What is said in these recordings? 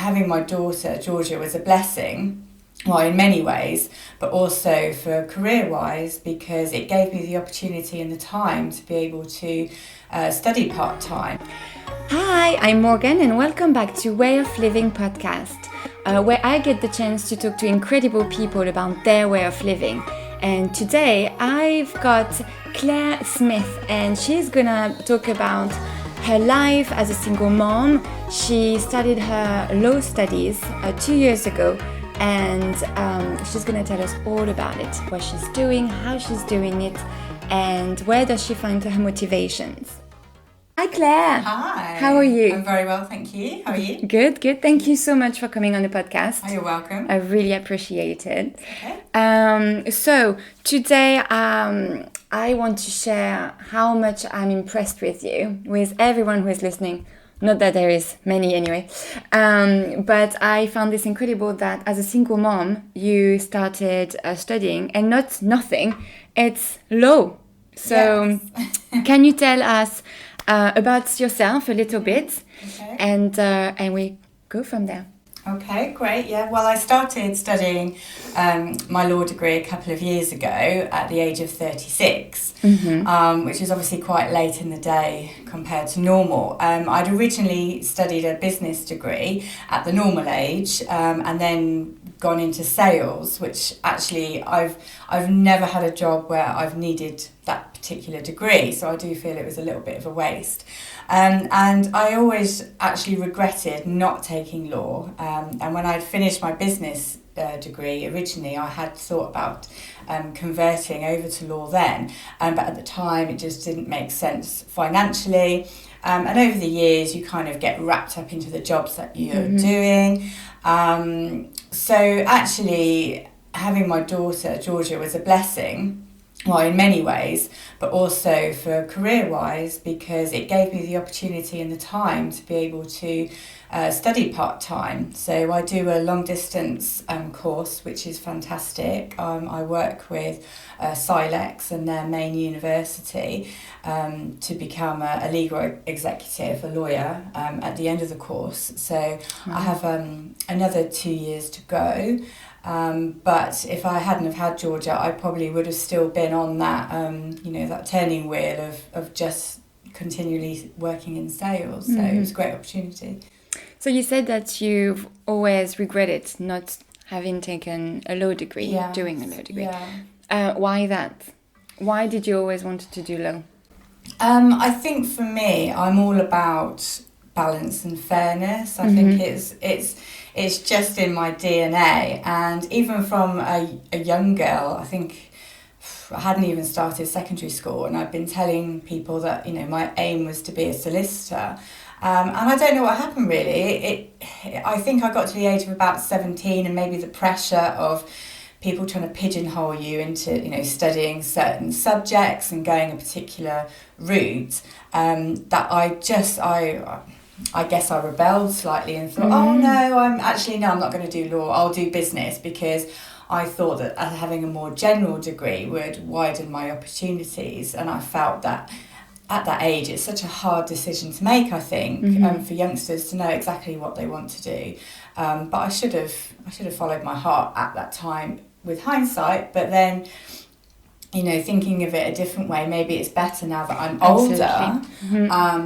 having my daughter, Georgia, was a blessing. Well, in many ways, but also for career-wise, because it gave me the opportunity and the time to be able to study part-time. Hi, I'm Morgan and welcome back to Way of Living podcast, where I get the chance to talk to incredible people about their way of living. And today I've got Claire Smith, and she's gonna talk about her life as a single mom. She started her law studies 2 years ago, and she's going to tell us all about it, what she's doing, how she's doing it, and where does she find her motivations. Hi Claire. Hi. How are you? I'm very well, thank you. How are you? Good. Thank you so much for coming on the podcast. Oh, you're welcome. I really appreciate it. Okay. So today I want to share how much I'm impressed with you, with everyone who is listening. Not that there is many anyway, but I found this incredible that as a single mom, you started studying, and not nothing, it's law. So Can you tell us about yourself a little bit, and we go from there. Okay, great. Yeah, well, I started studying my law degree a couple of years ago at the age of 36, which is obviously quite late in the day compared to normal. I'd originally studied a business degree at the normal age, and then gone into sales, which actually I've never had a job where I've needed that particular degree, so I do feel it was a little bit of a waste. And I always actually regretted not taking law. And when I'd finished my business degree, originally I had thought about converting over to law then, but at the time it just didn't make sense financially. And over the years you kind of get wrapped up into the jobs that you're doing. So actually having my daughter, Georgia, was a blessing. Well, in many ways, but also for career-wise, because it gave me the opportunity and the time to be able to study part-time. So I do a long-distance course, which is fantastic. I work with Silex and their main university to become a legal executive, a lawyer, at the end of the course. So I have another 2 years to go. But if I hadn't have had Georgia, I probably would have still been on that, that turning wheel of just continually working in sales. So it was a great opportunity. So you said that you've always regretted not having taken a law degree, doing a law degree. Yeah. Why that? Why did you always want to do law? I think for me, I'm all about balance and fairness. I think it's just in my DNA, and even from a young girl, I think I hadn't even started secondary school, and I've been telling people that my aim was to be a solicitor, and I don't know what happened really. I think I got to the age of about 17, and maybe the pressure of people trying to pigeonhole you into studying certain subjects and going a particular route, that I guess I rebelled slightly and thought, I'm not going to do law, I'll do business, because I thought that having a more general degree would widen my opportunities, and I felt that at that age it's such a hard decision to make, I think, for youngsters to know exactly what they want to do. But I should have followed my heart at that time with hindsight, but then thinking of it a different way, maybe it's better now that I'm older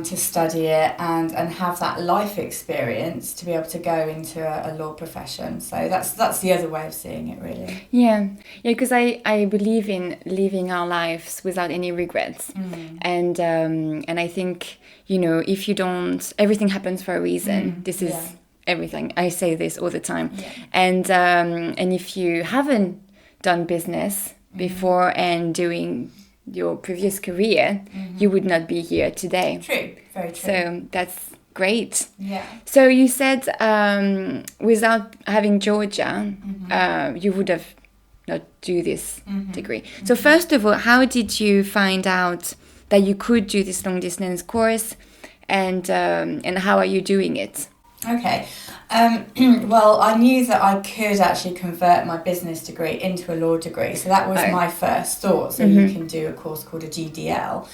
to study it and have that life experience to be able to go into a law profession. So that's the other way of seeing it, really. Yeah, because I believe in living our lives without any regrets, and I think if you don't, everything happens for a reason. This is everything. I say this all the time, and if you haven't done business before and doing your previous career, you would not be here today. True, very true. So that's great. Yeah. So you said without having Georgia, you would have not do this degree. So first of all, how did you find out that you could do this long distance course, and how are you doing it? Okay. Well, I knew that I could actually convert my business degree into a law degree. So that was my first thought. So you can do a course called a GDL,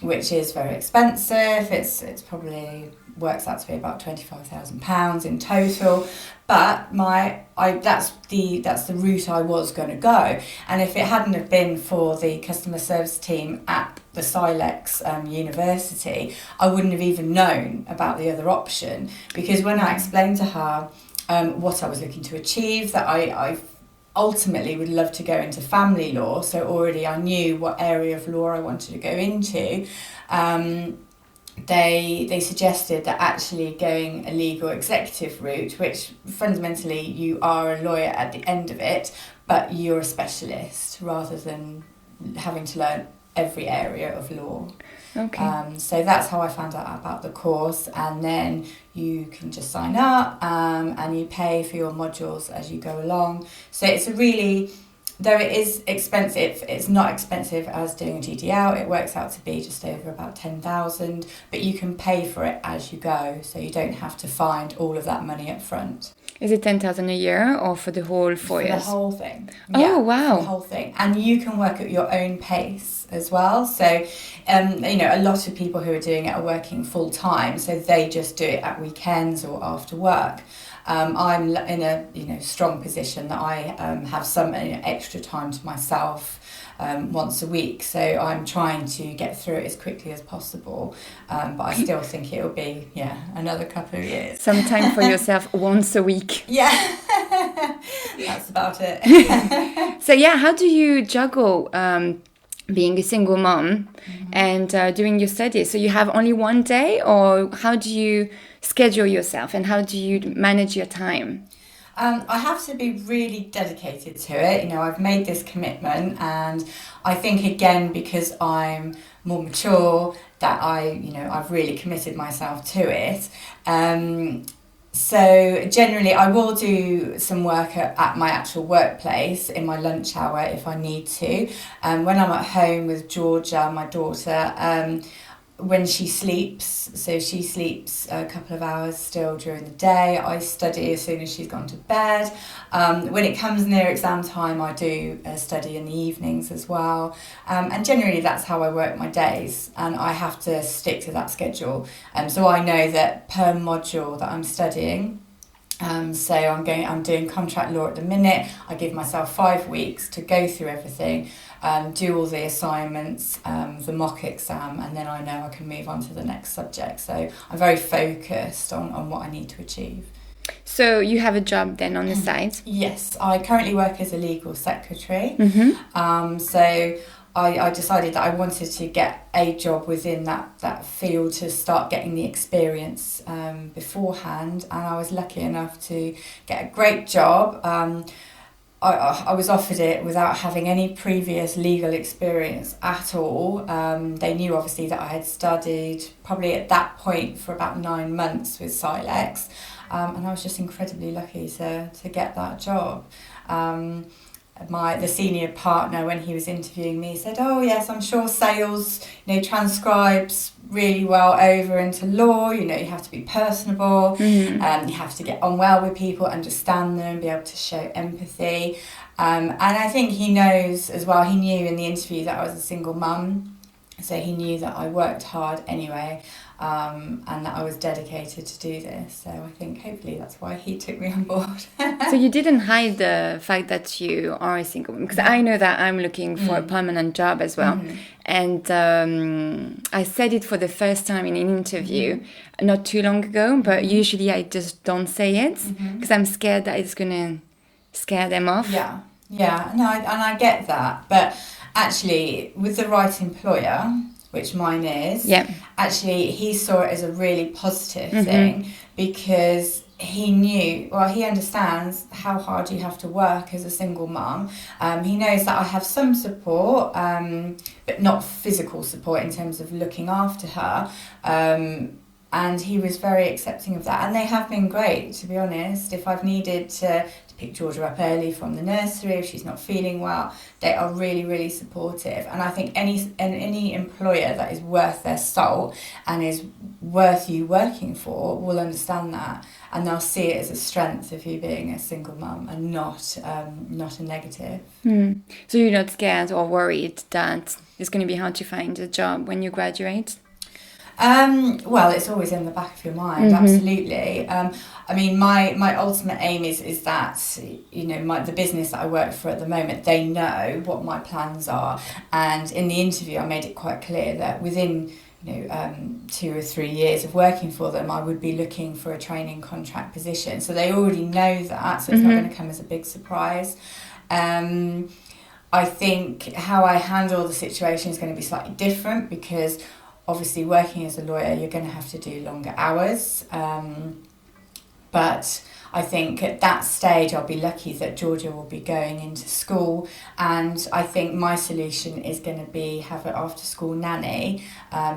which is very expensive. It's probably works out to be about £25,000 in total. But that's the route I was going to go. And if it hadn't have been for the customer service team at the Silex University, I wouldn't have even known about the other option. Because when I explained to her what I was looking to achieve, that I ultimately would love to go into family law, so already I knew what area of law I wanted to go into. They suggested that actually going a legal executive route, which fundamentally you are a lawyer at the end of it, but you're a specialist rather than having to learn every area of law. Okay. So that's how I found out about the course, and then you can just sign up and you pay for your modules as you go along. So it's a really, though it is expensive, it's not expensive as doing a GDL. It works out to be just over about 10,000, but you can pay for it as you go, so you don't have to find all of that money up front. Is it 10,000 a year or for the whole 4 years? For the whole thing. Oh, Yeah, wow. for the whole thing. And you can work at your own pace as well. So, a lot of people who are doing it are working full time, so they just do it at weekends or after work. I'm in a strong position that I have some extra time to myself once a week, so I'm trying to get through it as quickly as possible, but I still think it'll be another couple of years. Some time for yourself once a week. Yeah. That's about it. So how do you juggle being a single mom and doing your studies? So you have only one day, or how do you schedule yourself and how do you manage your time? I have to be really dedicated to it. I've made this commitment, and I think again because I'm more mature that I've really committed myself to it. So generally I will do some work at my actual workplace in my lunch hour if I need to. When I'm at home with Georgia, my daughter, when she sleeps, so she sleeps a couple of hours still during the day, I study as soon as she's gone to bed. When it comes near exam time, I do study in the evenings as well. And generally that's how I work my days, and I have to stick to that schedule. So I know that per module that I'm studying, so I'm doing contract law at the minute. I give myself 5 weeks to go through everything, do all the assignments, the mock exam, and then I know I can move on to the next subject. So I'm very focused on what I need to achieve. So you have a job then on the side? Yes, I currently work as a legal secretary. So I decided that I wanted to get a job within that field to start getting the experience beforehand, and I was lucky enough to get a great job. I was offered it without having any previous legal experience at all. They knew obviously that I had studied probably at that point for about 9 months with Silex, and I was just incredibly lucky to get that job. The senior partner, when he was interviewing me, said, "Oh yes, I'm sure sales, transcribes really well over into law. You have to be personable, you have to get on well with people, understand them, be able to show empathy." And I think he knows as well. He knew in the interview that I was a single mum, so he knew that I worked hard anyway. And that I was dedicated to do this. So I think hopefully that's why he took me on board. So you didn't hide the fact that you are a single woman, because I know that I'm looking for a permanent job as well. And I said it for the first time in an interview not too long ago, but usually I just don't say it because I'm scared that it's going to scare them off. Yeah, no, and I get that. But actually, with the right employer, which mine is, actually he saw it as a really positive thing, because he understands how hard you have to work as a single mum. He knows that I have some support, but not physical support in terms of looking after her. And he was very accepting of that. And they have been great, to be honest. If I've needed to pick Georgia up early from the nursery, if she's not feeling well, they are really, really supportive. And I think any employer that is worth their salt and is worth you working for will understand that. And they'll see it as a strength of you being a single mum, and not a negative. So you're not scared or worried that it's going to be hard to find a job when you graduate? Well, it's always in the back of your mind, absolutely. I mean, my ultimate aim is that, the business that I work for at the moment, they know what my plans are. And in the interview, I made it quite clear that within 2 or 3 years of working for them, I would be looking for a training contract position. So they already know that, so it's not going to come as a big surprise. I think how I handle the situation is going to be slightly different because obviously working as a lawyer, you're going to have to do longer hours. But I think at that stage, I'll be lucky that Georgia will be going into school. And I think my solution is going to be have an after-school nanny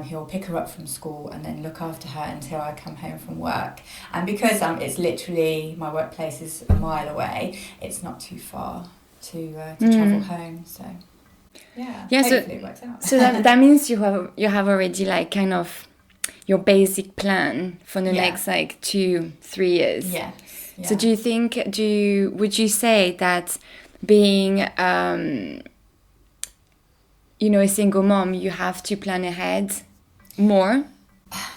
who'll pick her up from school and then look after her until I come home from work. And because it's literally, my workplace is a mile away, it's not too far to travel home. So, yeah, hopefully it works out. So that means you have already like kind of your basic plan for the next like 2-3 years. Yes. Yeah. So would you say that being a single mom, you have to plan ahead more?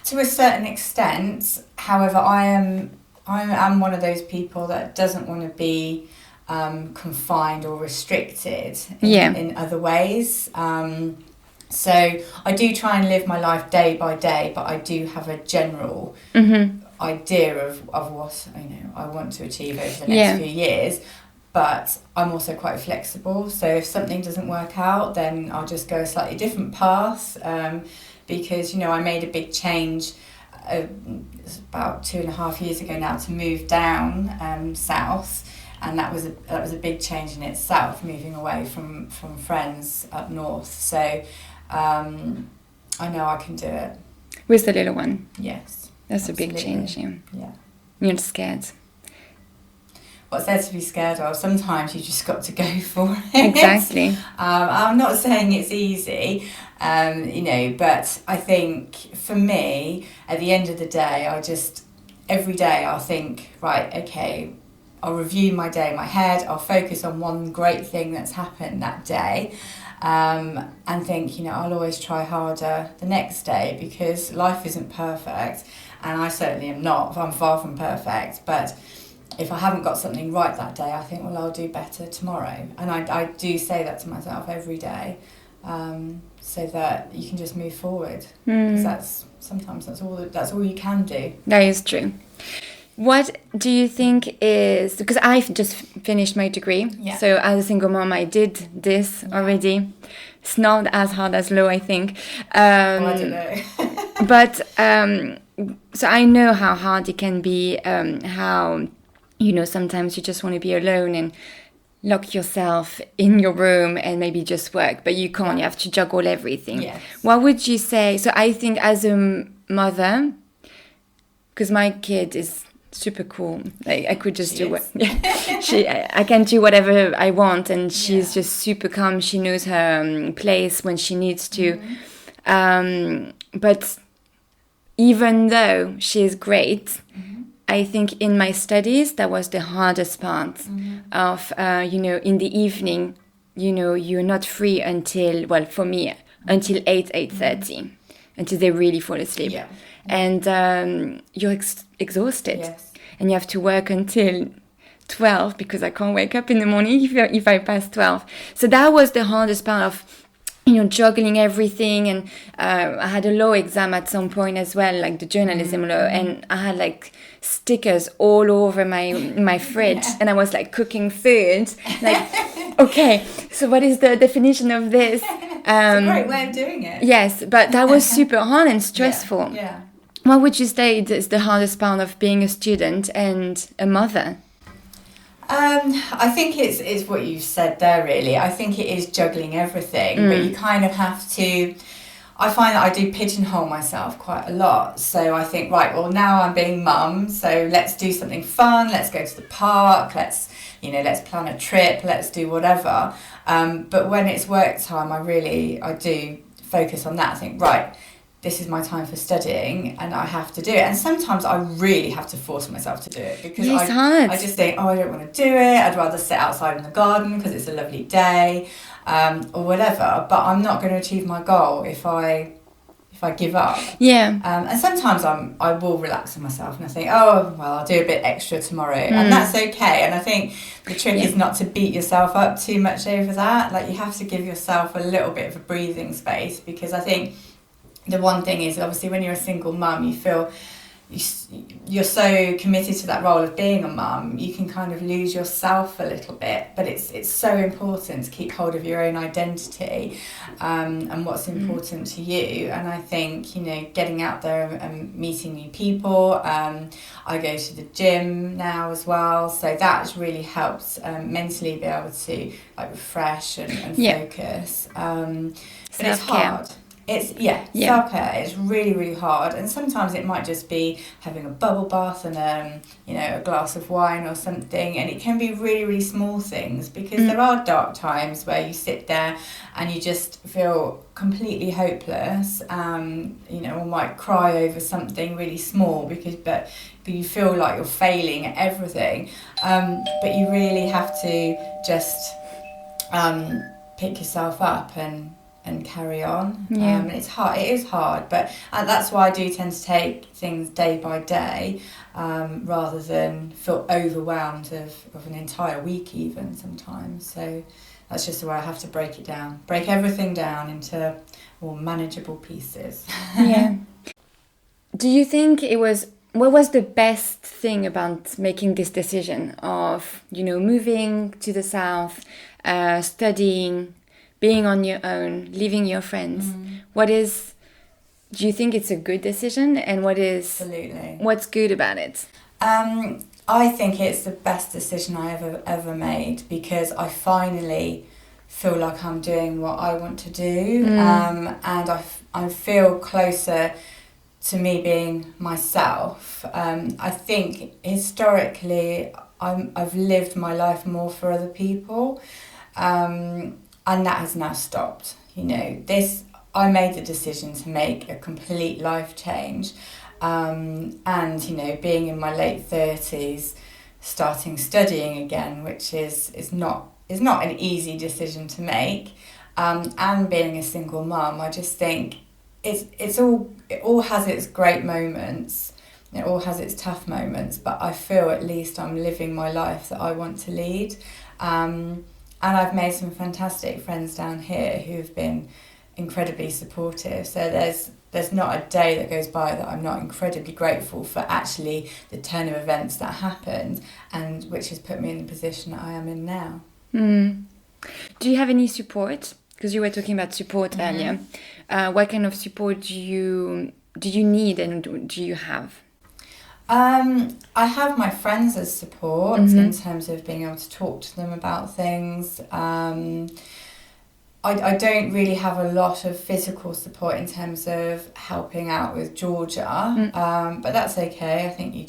To a certain extent. However, I'm one of those people that doesn't want to be confined or restricted in other ways. So I do try and live my life day by day, but I do have a general idea of what I want to achieve over the next few years. But I'm also quite flexible. So if something doesn't work out, then I'll just go a slightly different path. Because I made a big change about 2.5 years ago now to move down south. And that was a big change in itself, moving away from friends up north. So I know I can do it. With the little one? Yes. That's absolutely. A big change, yeah. You're scared. What's there to be scared of? Sometimes you just got to go for it. Exactly. I'm not saying it's easy, but I think for me, at the end of the day, every day I'll think, right, okay, I'll review my day in my head, I'll focus on one great thing that's happened that day, and think, I'll always try harder the next day because life isn't perfect, and I certainly am not. I'm far from perfect, but if I haven't got something right that day, I think, well, I'll do better tomorrow. And I do say that to myself every day, so that you can just move forward. Because sometimes that's all you can do. That is true. What do you think is, because I've just finished my degree, so as a single mom I did this already. It's not as hard as law, I think. I don't know. But so I know how hard it can be, how sometimes you just want to be alone and lock yourself in your room and maybe just work, but you can't. You have to juggle everything. Yes. What would you say? So I think as a mother, because my kid is super cool, like I could just I can do whatever I want, and she's just super calm. She knows her place when she needs to. But even though she's great, I think in my studies, that was the hardest part of, in the evening, you're not free until, well, for me, until 8:30, until they really fall asleep. Yeah. And you're exhausted. Yes. And you have to work until 12 because I can't wake up in the morning if I pass 12. So that was the hardest part of, juggling everything. And I had a law exam at some point as well, like the journalism law, and I had like stickers all over my fridge, and I was like cooking food, like, okay, so what is the definition of this? It's a great way of doing it. Yes, but that was super hard and stressful. Yeah. What would you say is the hardest part of being a student and a mother? I think it's what you said there, really. I think it is juggling everything, but you kind of have to... I find that I do pigeonhole myself quite a lot. So I think, right, well, now I'm being mum, so let's do something fun. Let's go to the park. Let's plan a trip. Let's do whatever. But when it's work time, I do focus on that. I think, right, this is my time for studying and I have to do it. And sometimes I really have to force myself to do it because I just think, I don't want to do it. I'd rather sit outside in the garden because it's a lovely day, or whatever. But I'm not going to achieve my goal if I if I give up. Yeah. And sometimes I will relax on myself and I think, oh, well, I'll do a bit extra tomorrow. And that's okay. And I think the trick is not to beat yourself up too much over that. Like, you have to give yourself a little bit of a breathing space, because I think the one thing is, obviously, when you're a single mum, you feel you're so committed to that role of being a mum, you can kind of lose yourself a little bit. But it's so important to keep hold of your own identity and what's important to you. And I think, you know, getting out there and meeting new people. I go to the gym now as well, so that has really helped mentally be able to like refresh and focus. But it's hard. Self-care. It's really, really hard, and sometimes it might just be having a bubble bath and a glass of wine or something, and it can be really, really small things, because there are dark times where you sit there and you just feel completely hopeless, or might cry over something really small but you feel like you're failing at everything, but you really have to just pick yourself up and carry on. It's hard. It is hard, but that's why I do tend to take things day by day, rather than feel overwhelmed of an entire week even sometimes. So that's just the way I have to break everything down into more manageable pieces. Yeah. Do you think what was the best thing about making this decision of, moving to the south, studying, being on your own, leaving your friends? Do you think it's a good decision, and what's good about it? I think it's the best decision I ever made, because I finally feel like I'm doing what I want to do, and I feel closer to me being myself. I think historically I've lived my life more for other people, and that has now stopped. I made the decision to make a complete life change, and being in my late 30s, starting studying again, which is not an easy decision to make, and being a single mum, I just think it all has its great moments, it all has its tough moments, but I feel at least I'm living my life that I want to lead. And I've made some fantastic friends down here who've been incredibly supportive. So there's not a day that goes by that I'm not incredibly grateful for actually the turn of events that happened, and which has put me in the position that I am in now. Do you have any support? Because you were talking about support earlier. What kind of support do you need, and do you have? I have my friends as support in terms of being able to talk to them about things. I don't really have a lot of physical support in terms of helping out with Georgia, but that's okay. I think you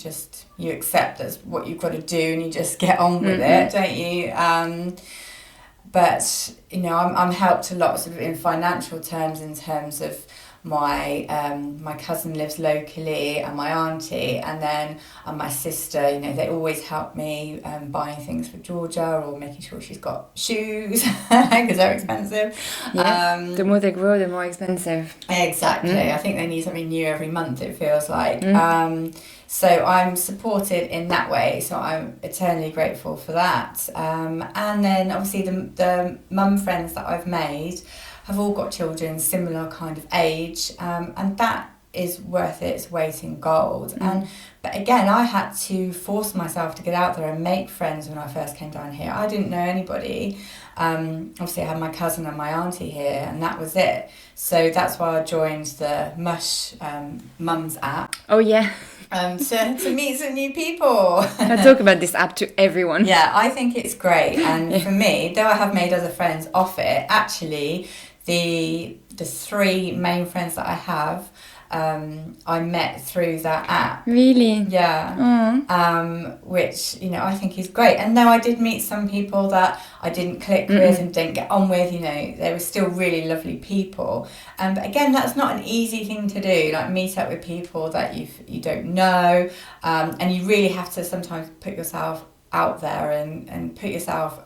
accept that's what you've got to do, and you just get on with it, don't you? But I'm helped a lot sort of in financial terms, in terms of my cousin lives locally, and my auntie, and then my sister. They always help me buying things for Georgia, or making sure she's got shoes, because they're expensive. The more they grow, the more expensive. Exactly. I think they need something new every month, it feels like. So I'm supported in that way, so I'm eternally grateful for that. And then obviously the mum friends that I've made have all got children similar kind of age, and that is worth its weight in gold. But again, I had to force myself to get out there and make friends when I first came down here. I didn't know anybody. Obviously I had my cousin and my auntie here, and that was it. So that's why I joined the Mush Mums app. Oh yeah. To meet some new people. I talk about this app to everyone. Yeah, I think it's great. And for me, though I have made other friends off it, actually the three main friends that I have, I met through that app. Really? Yeah. Which, I think is great. And though I did meet some people that I didn't click with and didn't get on with, they were still really lovely people. But again, that's not an easy thing to do, like meet up with people that you don't know. And you really have to sometimes put yourself out there and put yourself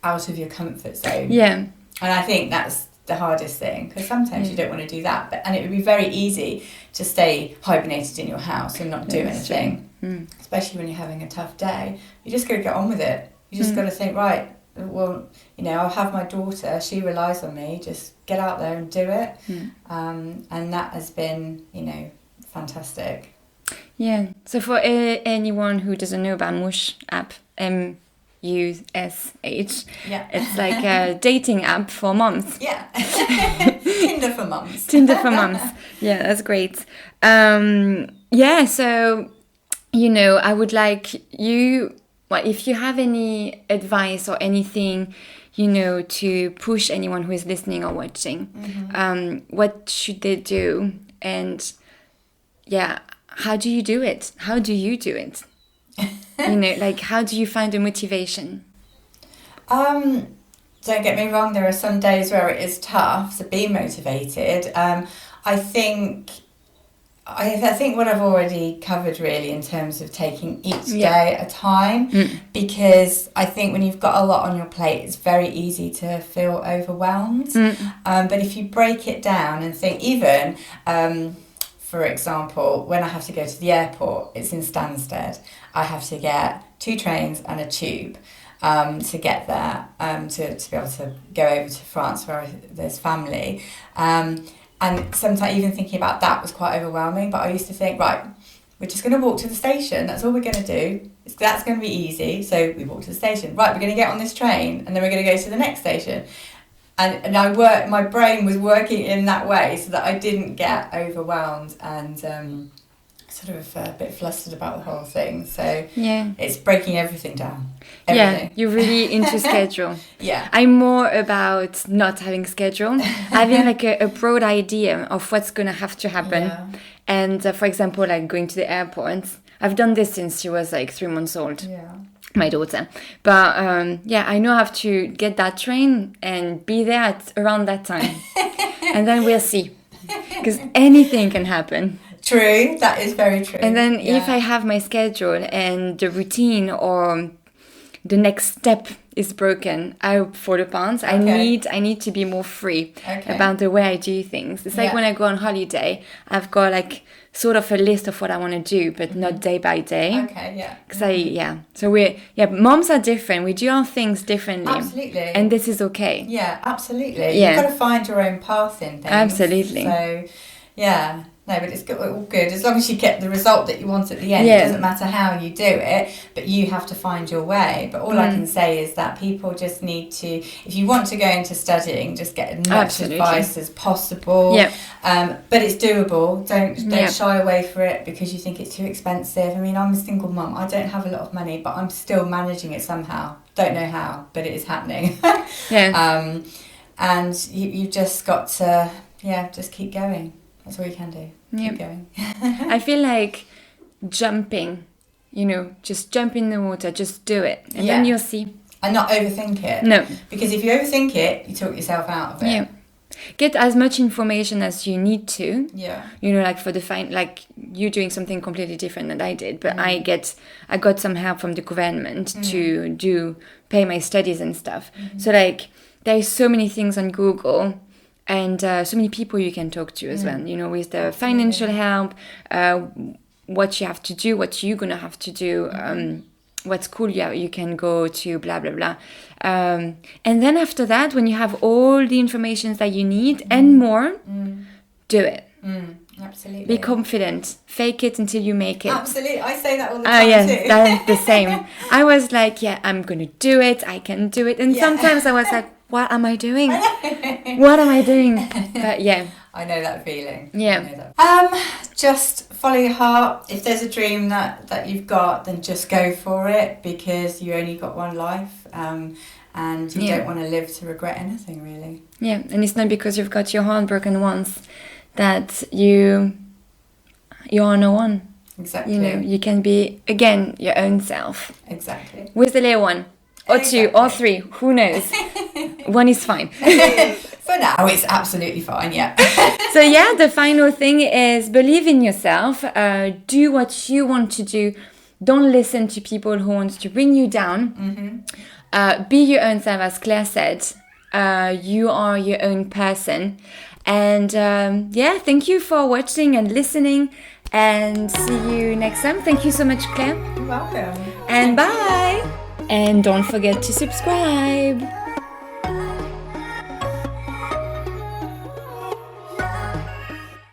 out of your comfort zone. Yeah. And I think that's the hardest thing, because sometimes you don't want to do that, and it would be very easy to stay hibernated in your house and not do anything, especially when you're having a tough day. You just got to get on with it. You just got to think, right, well, I'll have my daughter, she relies on me, just get out there and do it. And that has been, fantastic. Yeah. So for anyone who doesn't know about Mush app, MUSH, it's like a dating app for moms. Yeah. Tinder for moms. Tinder for moms. Yeah, that's great. So, I would like you, if you have any advice or anything, to push anyone who is listening or watching, what should they do? And how do you do it? How do you do it? How do you find the motivation? Don't get me wrong, there are some days where it is tough to be motivated. I think what I've already covered really in terms of taking each day at a time, because I think when you've got a lot on your plate, it's very easy to feel overwhelmed. But if you break it down and think, even, for example, when I have to go to the airport, it's in Stansted. I have to get 2 trains and a tube to get there, to be able to go over to France where there's family. And sometimes even thinking about that was quite overwhelming. But I used to think, right, we're just going to walk to the station. That's all we're going to do. That's going to be easy. So we walk to the station. Right, we're going to get on this train and then we're going to go to the next station. And my brain was working in that way so that I didn't get overwhelmed and sort of a bit flustered about the whole thing. So it's breaking everything down. Everything. Yeah, you're really into schedule. Yeah. I'm more about not having schedule, having like a broad idea of what's going to have to happen. Yeah. And for example, like going to the airport. I've done this since she was like 3 months old. Yeah. My daughter. But I know I have to get that train and be there at around that time. And then we'll see. Because anything can happen. True, that is very true. And then if I have my schedule and the routine or the next step is broken, I fall apart. Okay. I need to be more free about the way I do things. It's like when I go on holiday, I've got like sort of a list of what I want to do, but not day by day. Okay, yeah. Because so moms are different. We do our things differently. Absolutely. And this is okay. Yeah, absolutely. Yeah. You've got to find your own path in things. Absolutely. So, yeah. No, but it's all good. As long as you get the result that you want at the end, it doesn't matter how you do it, but you have to find your way. But all I can say is that people just need to, if you want to go into studying, just get as much advice as possible. Yeah. But it's doable. Don't shy away from it because you think it's too expensive. I mean, I'm a single mum. I don't have a lot of money, but I'm still managing it somehow. Don't know how, but it is happening. And you've just got to, just keep going. That's all you can do. Keep going. I feel like jumping, just jump in the water, just do it. And then you'll see. And not overthink it. No. Because if you overthink it, you talk yourself out of it. Yeah. Get as much information as you need to. Yeah. Like for the like you're doing something completely different than I did, but I got some help from the government to pay my studies and stuff. So like there's so many things on Google. And so many people you can talk to as well, with the financial help, what you have to do, what you're going to have to do, what school you can go to, blah, blah, blah. And then after that, when you have all the information that you need and more, do it. Absolutely. Be confident. Fake it until you make it. Absolutely. I say that all the time too. That's the same. I was like, I'm going to do it. I can do it. And sometimes I was like, what am I doing? What am I doing? But I know that feeling. Yeah. Just follow your heart. If there's a dream that you've got, then just go for it because you only got one life. And you don't want to live to regret anything, really. Yeah, and it's not because you've got your heart broken once that you are no one. Exactly. You can be, again, your own self. Exactly. With the little one. Or 2 or 3, who knows? 1 is fine. For now, it's absolutely fine, So the final thing is believe in yourself. Do what you want to do. Don't listen to people who want to bring you down. Be your own self, as Claire said. you are your own person. And thank you for watching and listening, and see you next time. Thank you so much, Claire. You're welcome. And bye. And don't forget to subscribe.